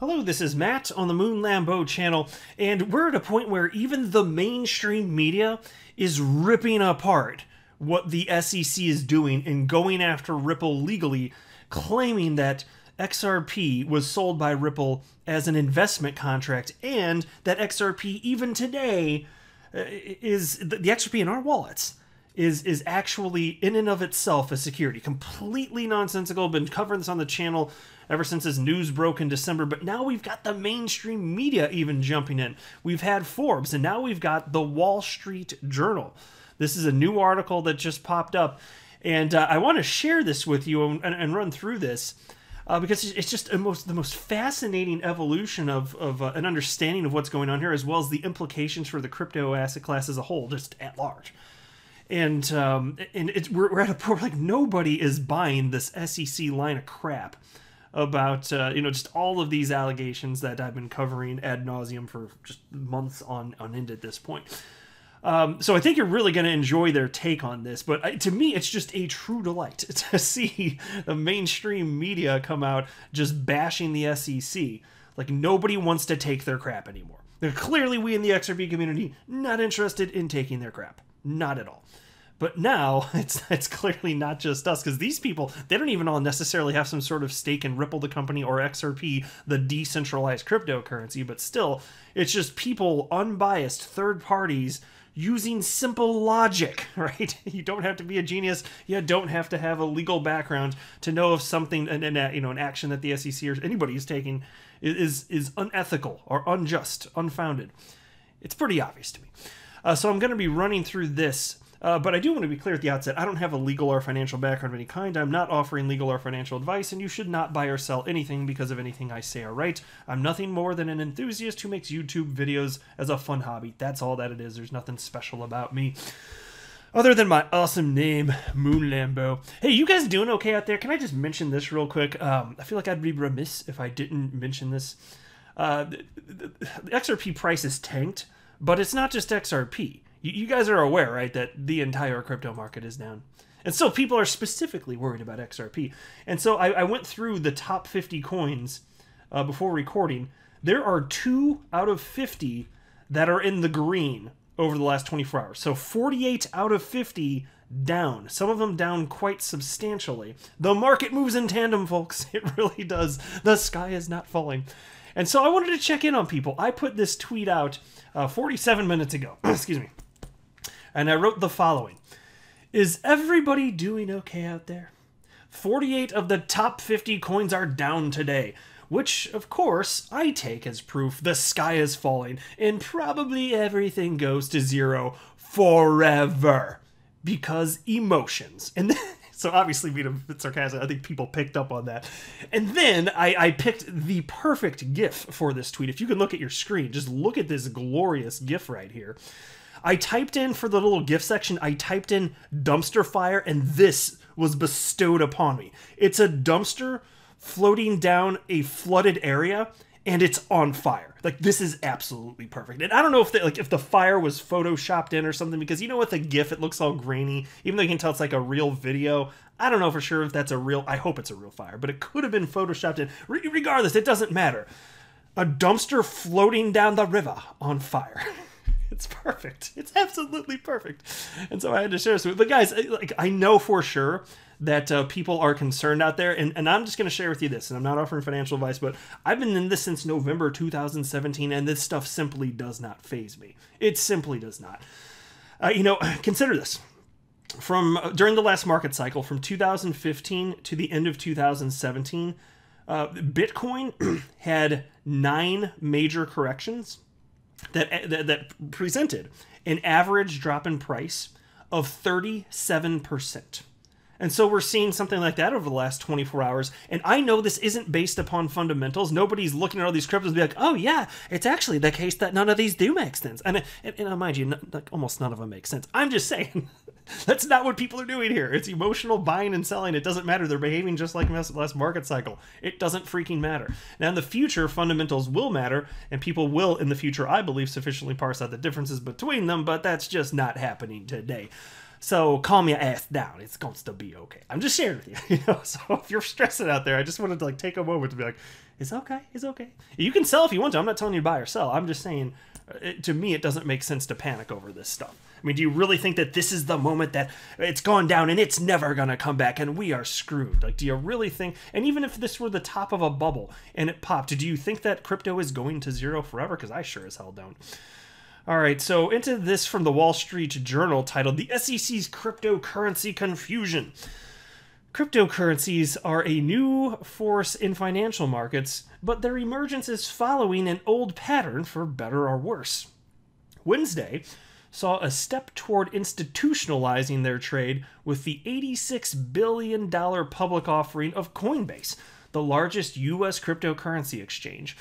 Hello, this is Matt on the Moon Lambeau channel, and we're at a point where even the mainstream media is ripping apart what the SEC is doing and going after Ripple legally, claiming that XRP was sold by Ripple as an investment contract, and that XRP even today is the XRP in our wallets is actually in and of itself a security. Completely nonsensical. Been covering this on the channel ever since this news broke in December, but now we've got the mainstream media even jumping in. We've had Forbes, and now we've got the Wall Street Journal. This is a new article that just popped up, and I want to share this with you and run through this because it's just the most fascinating evolution of an understanding of what's going on here, as well as the implications for the crypto asset class as a whole, just at large. And we're at a point where, like, nobody is buying this SEC line of crap about just all of these allegations that I've been covering ad nauseum for just months on end at this point. So I think you're really going to enjoy their take on this. But to me, it's just a true delight to see the mainstream media come out just bashing the SEC. Like, nobody wants to take their crap anymore. They're clearly, we in the XRP community, not interested in taking their crap. Not at all. But now it's clearly not just us, because these people, they don't even all necessarily have some sort of stake in Ripple the company or XRP, the decentralized cryptocurrency, but still, it's just people, unbiased, third parties, using simple logic, right? You don't have to be a genius. You don't have to have a legal background to know if something, an action that the SEC or anybody is taking is unethical or unjust, unfounded. It's pretty obvious to me. So I'm going to be running through this, but I do want to be clear at the outset, I don't have a legal or financial background of any kind. I'm not offering legal or financial advice, and you should not buy or sell anything because of anything I say or write. I'm nothing more than an enthusiast who makes YouTube videos as a fun hobby. That's all that it is. There's nothing special about me, other than my awesome name, Moon Lambeau. Hey, you guys doing okay out there? Can I just mention this real quick? I feel like I'd be remiss if I didn't mention this. The XRP price is tanked. But it's not just XRP. You guys are aware, right, that the entire crypto market is down. And so people are specifically worried about XRP. And so I went through the top 50 coins before recording. There are 2 out of 50 that are in the green over the last 24 hours. So 48 out of 50 down. Some of them down quite substantially. The market moves in tandem, folks. It really does. The sky is not falling. And so I wanted to check in on people. I put this tweet out 47 minutes ago. Excuse me. And I wrote the following. Is everybody doing okay out there? 48 of the top 50 coins are down today, which, of course, I take as proof the sky is falling and probably everything goes to zero forever. Because emotions. And so obviously being a bit sarcastic, I think people picked up on that. And then I picked the perfect GIF for this tweet. If you can look at your screen, just look at this glorious GIF right here. I typed in, for the little GIF section, I typed in dumpster fire, and this was bestowed upon me. It's a dumpster floating down a flooded area, and it's on fire. Like, this is absolutely perfect. And I don't know if if the fire was photoshopped in or something, because you know with the GIF, it looks all grainy, even though you can tell it's like a real video. I don't know for sure if that's a real, I hope it's a real fire, but it could have been photoshopped in. Regardless, it doesn't matter. A dumpster floating down the river on fire. It's perfect. It's absolutely perfect. And so I had to share this with you. But guys, like, I know for sure that people are concerned out there, and I'm just going to share with you this, and I'm not offering financial advice, but I've been in this since November 2017, and this stuff simply does not faze me. It simply does not. Consider this. During the last market cycle, from 2015 to the end of 2017, Bitcoin had 9 major corrections that presented an average drop in price of 37%. And so we're seeing something like that over the last 24 hours. And I know this isn't based upon fundamentals. Nobody's looking at all these cryptos and be like, oh yeah, it's actually the case that none of these do make sense. And mind you, almost none of them make sense. I'm just saying, that's not what people are doing here. It's emotional buying and selling. It doesn't matter. They're behaving just like last market cycle. It doesn't freaking matter. Now in the future, fundamentals will matter, and people will in the future, I believe, sufficiently parse out the differences between them, but that's just not happening today. So calm your ass down. It's going to be okay. I'm just sharing with you. So if you're stressing out there, I just wanted to like take a moment to be like, it's okay. It's okay. You can sell if you want to. I'm not telling you to buy or sell. I'm just saying, to me, it doesn't make sense to panic over this stuff. I mean, do you really think that this is the moment that it's gone down and it's never going to come back and we are screwed? Like, do you really think, and even if this were the top of a bubble and it popped, do you think that crypto is going to zero forever? Because I sure as hell don't. All right, so into this from the Wall Street Journal titled The SEC's Cryptocurrency Confusion. Cryptocurrencies are a new force in financial markets, but their emergence is following an old pattern for better or worse. Wednesday saw a step toward institutionalizing their trade with the $86 billion public offering of Coinbase, the largest U.S. cryptocurrency exchange.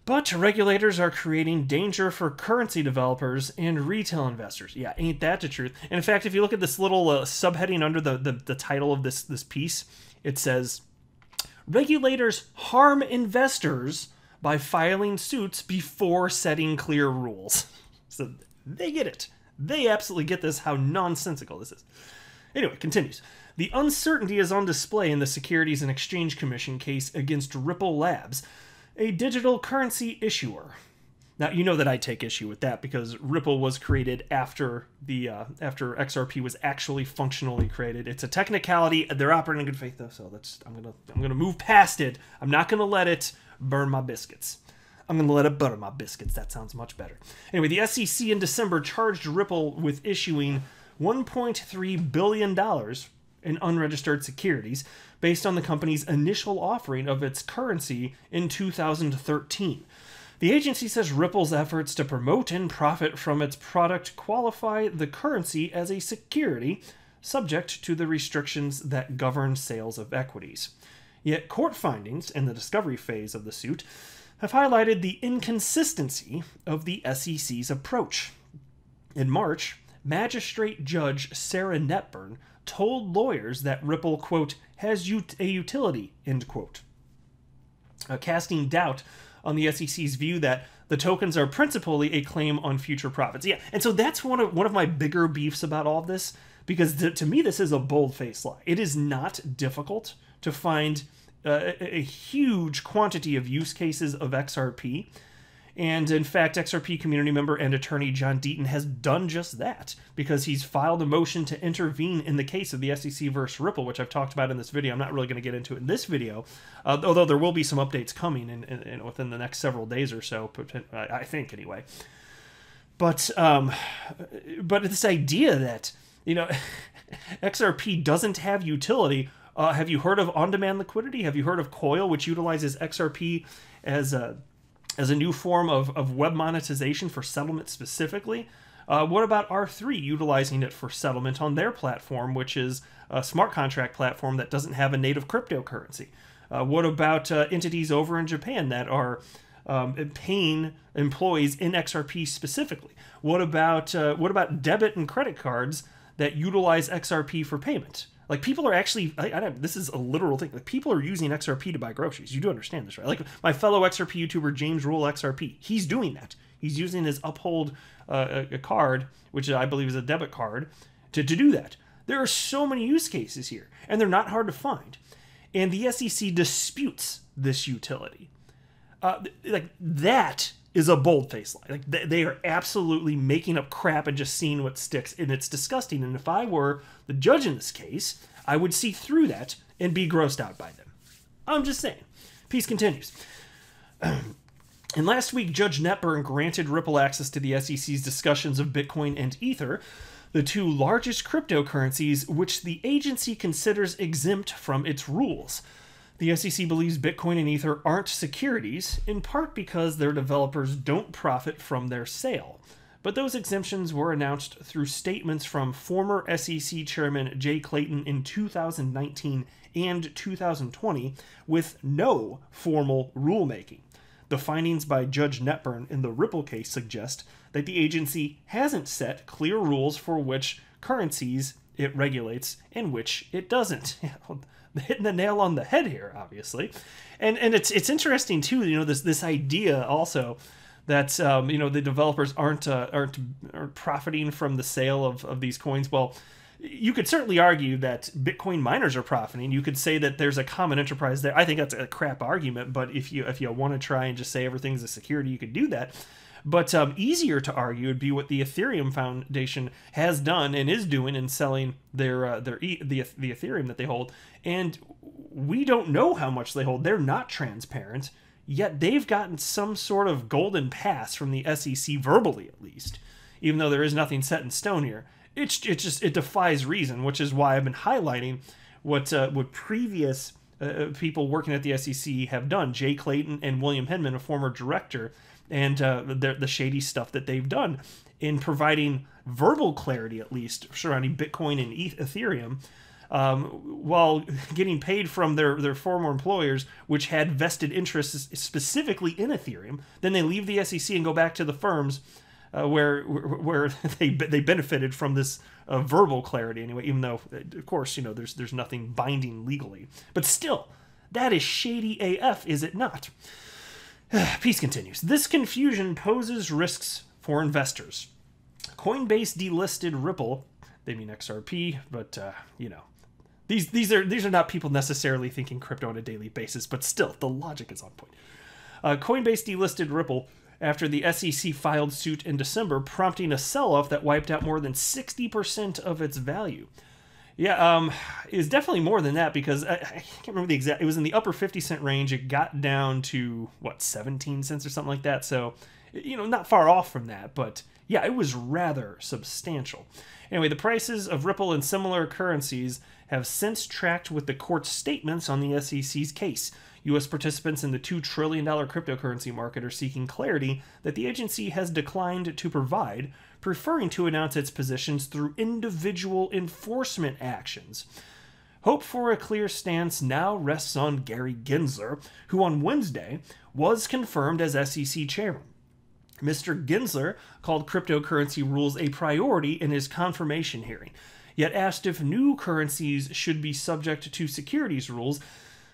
But regulators are creating danger for currency developers and retail investors. Yeah, ain't that the truth? And in fact, if you look at this little subheading under the title of this piece, it says, regulators harm investors by filing suits before setting clear rules. So they get it. They absolutely get this, how nonsensical this is. Anyway, continues. The uncertainty is on display in the Securities and Exchange Commission case against Ripple Labs, a digital currency issuer. Now, you know that I take issue with that because Ripple was created after after XRP was actually functionally created. It's a technicality. They're operating in good faith, though, so I'm gonna move past it. I'm not gonna let it burn my biscuits. I'm gonna let it butter my biscuits. That sounds much better. Anyway, the SEC in December charged Ripple with issuing $1.3 billion in unregistered securities based on the company's initial offering of its currency in 2013. The agency says Ripple's efforts to promote and profit from its product qualify the currency as a security, subject to the restrictions that govern sales of equities. Yet court findings in the discovery phase of the suit have highlighted the inconsistency of the SEC's approach. In March, Magistrate Judge Sarah Netburn told lawyers that Ripple, quote, has a utility, end quote, casting doubt on the SEC's view that the tokens are principally a claim on future profits. Yeah, and so that's one of my bigger beefs about all of this, because to me this is a bold-faced lie. It is not difficult to find a huge quantity of use cases of XRP. And in fact, XRP community member and attorney John Deaton has done just that, because he's filed a motion to intervene in the case of the SEC versus Ripple, which I've talked about in this video. I'm not really going to get into it in this video, although there will be some updates coming in within the next several days or so, I think anyway. But this idea that, XRP doesn't have utility. Have you heard of on-demand liquidity? Have you heard of Coil, which utilizes XRP as a new form of web monetization for settlement specifically? What about R3 utilizing it for settlement on their platform, which is a smart contract platform that doesn't have a native cryptocurrency? What about entities over in Japan that are paying employees in XRP specifically? What about debit and credit cards that utilize XRP for payment? Like, people are actually, this is a literal thing, like, people are using XRP to buy groceries. You do understand this, right? Like, my fellow XRP YouTuber, James Rule XRP, he's doing that. He's using his Uphold a card, which I believe is a debit card, to do that. There are so many use cases here, and they're not hard to find. And the SEC disputes this utility. That is a bold-faced lie. Like, they are absolutely making up crap and just seeing what sticks, and it's disgusting. And if I were the judge in this case, I would see through that and be grossed out by them. I'm just saying. Piece continues. And last week, Judge Netburn granted Ripple access to the SEC's discussions of Bitcoin and Ether, the two largest cryptocurrencies which the agency considers exempt from its rules. The SEC believes Bitcoin and Ether aren't securities, in part because their developers don't profit from their sale. But those exemptions were announced through statements from former SEC Chairman Jay Clayton in 2019 and 2020, with no formal rulemaking. The findings by Judge Netburn in the Ripple case suggest that the agency hasn't set clear rules for which currencies it regulates and which it doesn't. Hitting the nail on the head here, obviously. And it's interesting too, this idea also that the developers aren't profiting from the sale of these coins. Well, you could certainly argue that Bitcoin miners are profiting. You could say that there's a common enterprise there. I think that's a crap argument, but if you want to try and just say everything's a security, you could do that. But easier to argue would be what the Ethereum Foundation has done and is doing in selling the Ethereum that they hold. And we don't know how much they hold. They're not transparent, yet they've gotten some sort of golden pass from the SEC, verbally at least, even though there is nothing set in stone here. It defies reason, which is why I've been highlighting what previous people working at the SEC have done. Jay Clayton and William Hinman, a former director, and the shady stuff that they've done in providing verbal clarity, at least, surrounding Bitcoin and Ethereum, while getting paid from their former employers, which had vested interests specifically in Ethereum. Then they leave the SEC and go back to the firms where they benefited from this verbal clarity anyway, even though, of course, there's nothing binding legally. But still, that is shady AF, is it not? Peace continues. This confusion poses risks for investors. Coinbase delisted Ripple. They mean XRP, but, these are not people necessarily thinking crypto on a daily basis, but still, the logic is on point. Coinbase delisted Ripple after the SEC filed suit in December, prompting a sell-off that wiped out more than 60% of its value. Yeah, it's definitely more than that, because I can't remember the exact... It was in the upper 50-cent range. It got down to, 17 cents or something like that. So, not far off from that, but yeah, it was rather substantial. Anyway, the prices of Ripple and similar currencies have since tracked with the court's statements on the SEC's case. U.S. participants in the $2 trillion cryptocurrency market are seeking clarity that the agency has declined to provide, preferring to announce its positions through individual enforcement actions. Hope for a clear stance now rests on Gary Gensler, who on Wednesday was confirmed as SEC chairman. Mr. Gensler called cryptocurrency rules a priority in his confirmation hearing, yet asked if new currencies should be subject to securities rules.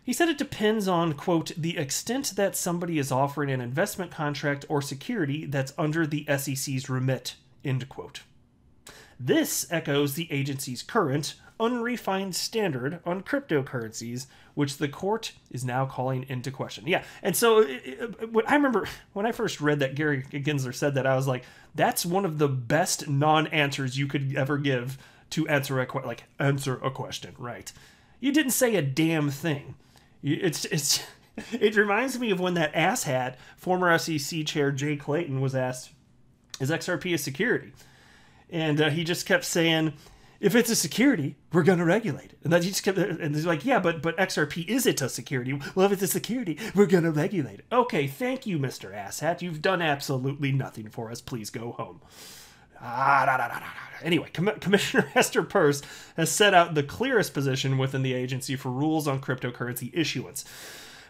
He said it depends on, quote, the extent that somebody is offering an investment contract or security that's under the SEC's remit, end quote. This echoes the agency's current, unrefined standard on cryptocurrencies, which the court is now calling into question. Yeah, and so I remember when I first read that Gary Gensler said that, I was like, that's one of the best non-answers you could ever give to answer a question, right? You didn't say a damn thing. It reminds me of when that asshat, former SEC chair Jay Clayton, was asked, is XRP a security? And he just kept saying, if it's a security, we're going to regulate it. And then he just kept, and he's like, yeah, but XRP, is it a security? Well, if it's a security, we're going to regulate it. Okay, thank you, Mr. Asshat. You've done absolutely nothing for us. Please go home. Anyway, Commissioner Hester Peirce has set out the clearest position within the agency for rules on cryptocurrency issuance.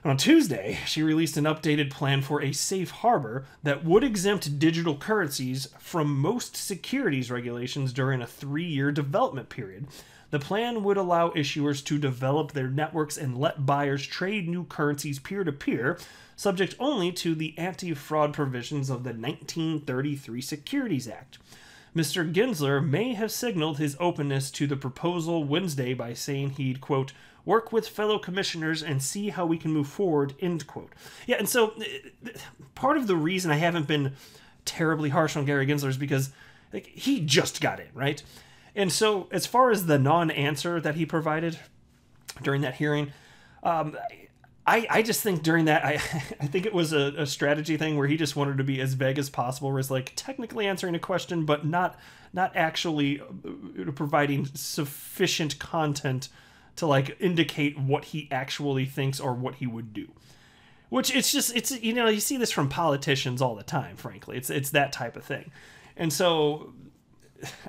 On Tuesday, she released an updated plan for a safe harbor that would exempt digital currencies from most securities regulations during a 3-year development period. The plan would allow issuers to develop their networks and let buyers trade new currencies peer-to-peer, subject only to the anti-fraud provisions of the 1933 Securities Act. Mr. Gensler may have signaled his openness to the proposal Wednesday by saying he'd, quote, work with fellow commissioners and see how we can move forward, end quote. Yeah, and so part of the reason I haven't been terribly harsh on Gary Gensler is because he just got in, right? And so as far as the non-answer that he provided during that hearing, I just think during that, I think it was a strategy thing where he just wanted to be as vague as possible, where it's like technically answering a question, but not actually providing sufficient content to like indicate what he actually thinks or what he would do. Which it's you see this from politicians all the time, frankly. It's that type of thing. And so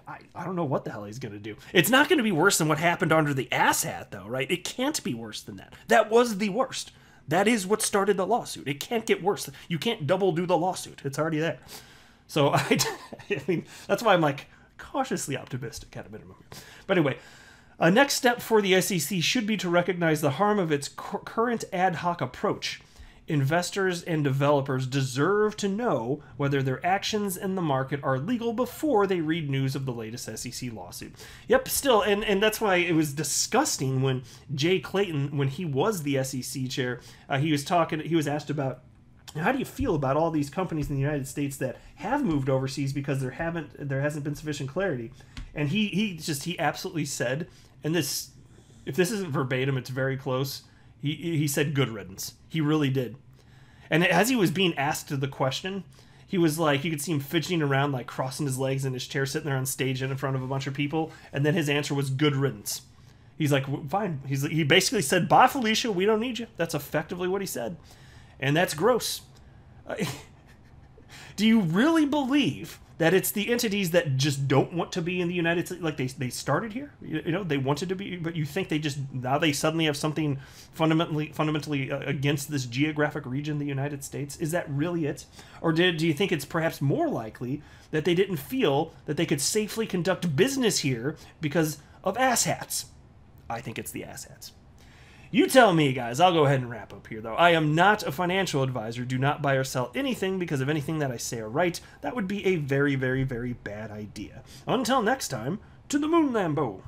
I don't know what the hell he's going to do. It's not going to be worse than what happened under the asshat, though, right? It can't be worse than that. That was the worst. That is what started the lawsuit. It can't get worse. You can't double do the lawsuit. It's already there. So, I mean, that's why I'm, like, cautiously optimistic at a minimum. But anyway, a next step for the SEC should be to recognize the harm of its current ad hoc approach. investors and developers deserve to know whether their actions in the market are legal before they read news of the latest SEC lawsuit. Yep, still, and that's why it was disgusting when Jay Clayton, when he was the SEC chair, he was asked about, how do you feel about all these companies in the United States that have moved overseas because there hasn't been sufficient clarity? And he absolutely said, and this, if this isn't verbatim, it's very close. He said good riddance. He really did. And as he was being asked the question, he was like, you could see him fidgeting around, like crossing his legs in his chair, sitting there on stage in front of a bunch of people. And then his answer was good riddance. He's like, fine. He basically said, bye, Felicia. We don't need you. That's effectively what he said. And that's gross. Do you really believe that it's the entities that just don't want to be in the United States? Like they started here, they wanted to be, but you think now they suddenly have something fundamentally against this geographic region, the United States? Is that really it? Or do you think it's perhaps more likely that they didn't feel that they could safely conduct business here because of asshats? I think it's the asshats. You tell me, guys. I'll go ahead and wrap up here, though. I am not a financial advisor. Do not buy or sell anything because of anything that I say or write. That would be a very, very, very bad idea. Until next time, to the moon, Lambo.